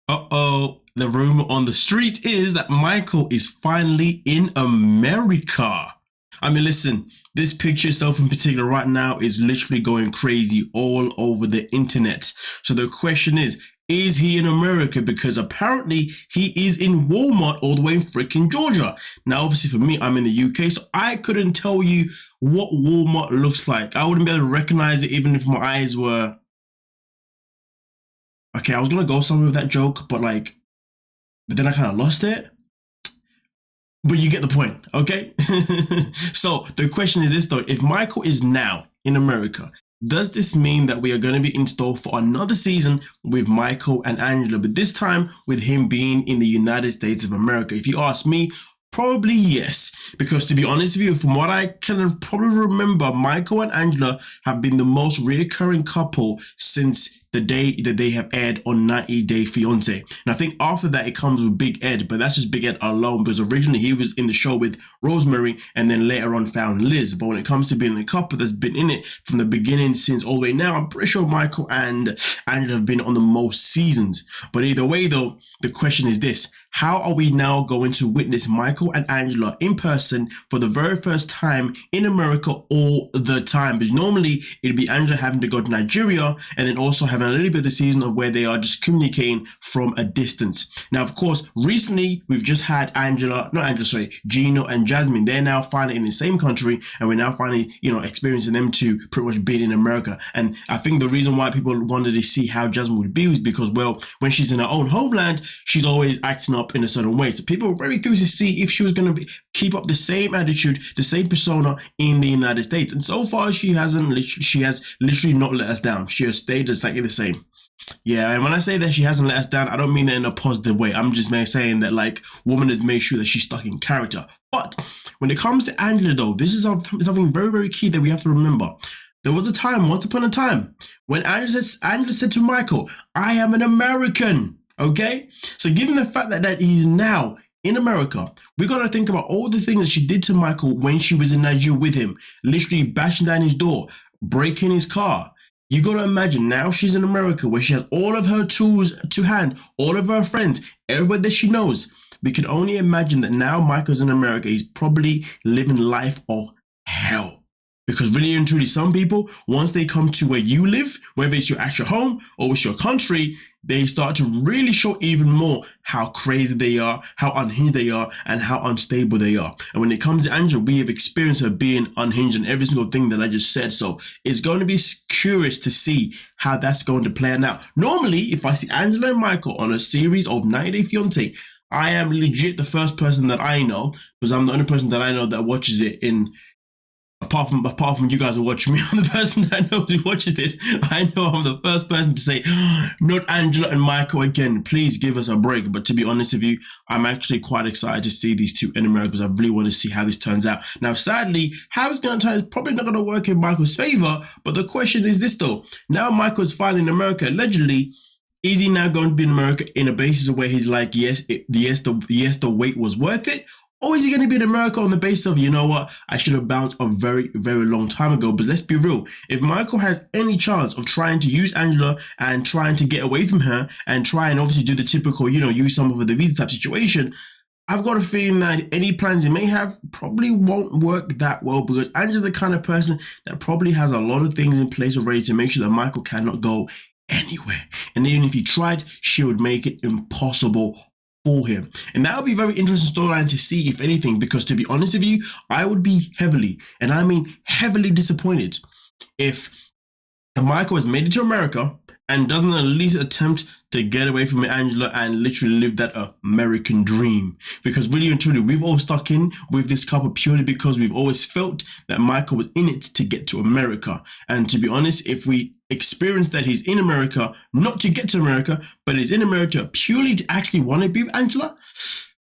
The rumor on the street is that Michael is finally in America. I mean, listen, this picture itself in particular right now is literally going crazy all over the internet. So the question is he in America? Because apparently he is in Walmart all the way in freaking Georgia. Now, obviously for me, I'm in the UK, so I couldn't tell you what Walmart looks like. I wouldn't be able to recognize it even if my eyes were... Okay, I was going to go somewhere with that joke, but then I kind of lost it. But you get the point, okay? So the question is this though, if Michael is now in America, does this mean that we are going to be in store for another season with Michael and Angela, but this time with him being in the United States of America? If you ask me, probably yes, because to be honest with you, from what I can probably remember, Michael and Angela have been the most reoccurring couple since the day that they have aired on 90 Day Fiancé. And I think after that it comes with Big Ed, but that's just Big Ed alone, because originally he was in the show with Rosemary and then later on found Liz. But when it comes to being the couple that's been in it from the beginning since all the way now, I'm pretty sure Michael and Angela have been on the most seasons. But either way though, the question is this: how are we now going to witness Michael and Angela in person for the very first time in America all the time? Because normally it'd be Angela having to go to Nigeria and then also having a little bit of the season of where they are just communicating from a distance. Now, of course, recently we've just had Gino and Jasmine. They're now finally in the same country, and we're now finally, experiencing them two pretty much being in America. And I think the reason why people wanted to see how Jasmine would be was because, well, when she's in her own homeland, she's always acting up in a certain way. So people were very curious to see if she was going to keep up the same attitude, the same persona in the United States. And so far, she has literally not let us down. She has stayed exactly the same. Yeah, and when I say that she hasn't let us down, I don't mean that in a positive way. I'm just saying that woman has made sure that she's stuck in character. But when it comes to Angela though, this is something very, very key that we have to remember. There was a time, once upon a time, when Angela said to Michael, "I am an American." Okay, so given the fact that he's now in America, we got to think about all the things that she did to Michael when she was in Nigeria with him, literally bashing down his door, breaking his car. You got to imagine now she's in America where she has all of her tools to hand, all of her friends, everybody that she knows. We can only imagine that now Michael's in America, he's probably living life of hell. Because really and truly, some people, once they come to where you live, whether it's your actual home or it's your country, they start to really show even more how crazy they are, how unhinged they are, and how unstable they are. And when it comes to Angela, we have experienced her being unhinged in every single thing that I just said. So it's going to be curious to see how that's going to play out. Now, normally, if I see Angela and Michael on a series of 90 Day Fiancé, I am legit the first person that I know, because I'm the only person that I know that watches it in... Apart from you guys who watch me, I'm the person that I know who watches this. I know I'm the first person to say, not Angela and Michael again. Please give us a break. But to be honest with you, I'm actually quite excited to see these two in America because I really want to see how this turns out. Now, sadly, how it's going to turn is probably not going to work in Michael's favor. But the question is this though. Now Michael's finally in America, allegedly. Is he now going to be in America in a basis of where he's like, yes, the wait was worth it? Or is he going to be in America on the basis of, you know what, I should have bounced a very, very long time ago? But let's be real. If Michael has any chance of trying to use Angela and trying to get away from her and try and obviously do the typical, use some of the visa type situation, I've got a feeling that any plans he may have probably won't work that well, because Angela's the kind of person that probably has a lot of things in place already to make sure that Michael cannot go anywhere. And even if he tried, she would make it impossible for him. And that would be a very interesting storyline to see, if anything, because to be honest with you, I would be heavily, and I mean heavily, disappointed if Michael has made it to America and doesn't at least attempt to get away from Angela and literally live that American dream. Because really and truly, we've all stuck in with this couple purely because we've always felt that Michael was in it to get to America. And to be honest, if we experience that he's in America, not to get to America, but he's in America purely to actually want to be with Angela,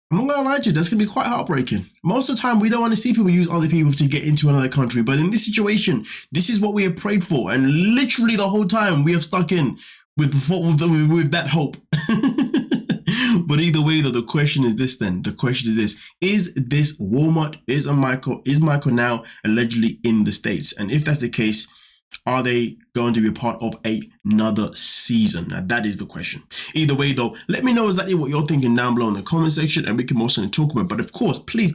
I'm not gonna lie to you, that's gonna be quite heartbreaking. Most of the time, we don't want to see people use other people to get into another country, but in this situation, this is what we have prayed for, and literally the whole time we have stuck in with that hope. But either way, though, the question is this then. The question is this. Is this Walmart, is Michael now allegedly in the States? And if that's the case, Are they going to be a part of another season? Now, that is the question. Either way, though, let me know exactly what you're thinking down below in the comment section, and we can also talk about it. But of course, please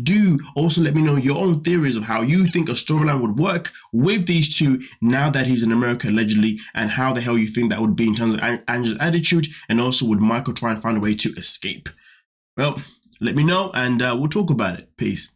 do also let me know your own theories of how you think a storyline would work with these two now that he's in America allegedly, and how the hell you think that would be in terms of Angela's attitude, and also would Michael try and find a way to escape? Well, let me know, and we'll talk about it. Peace.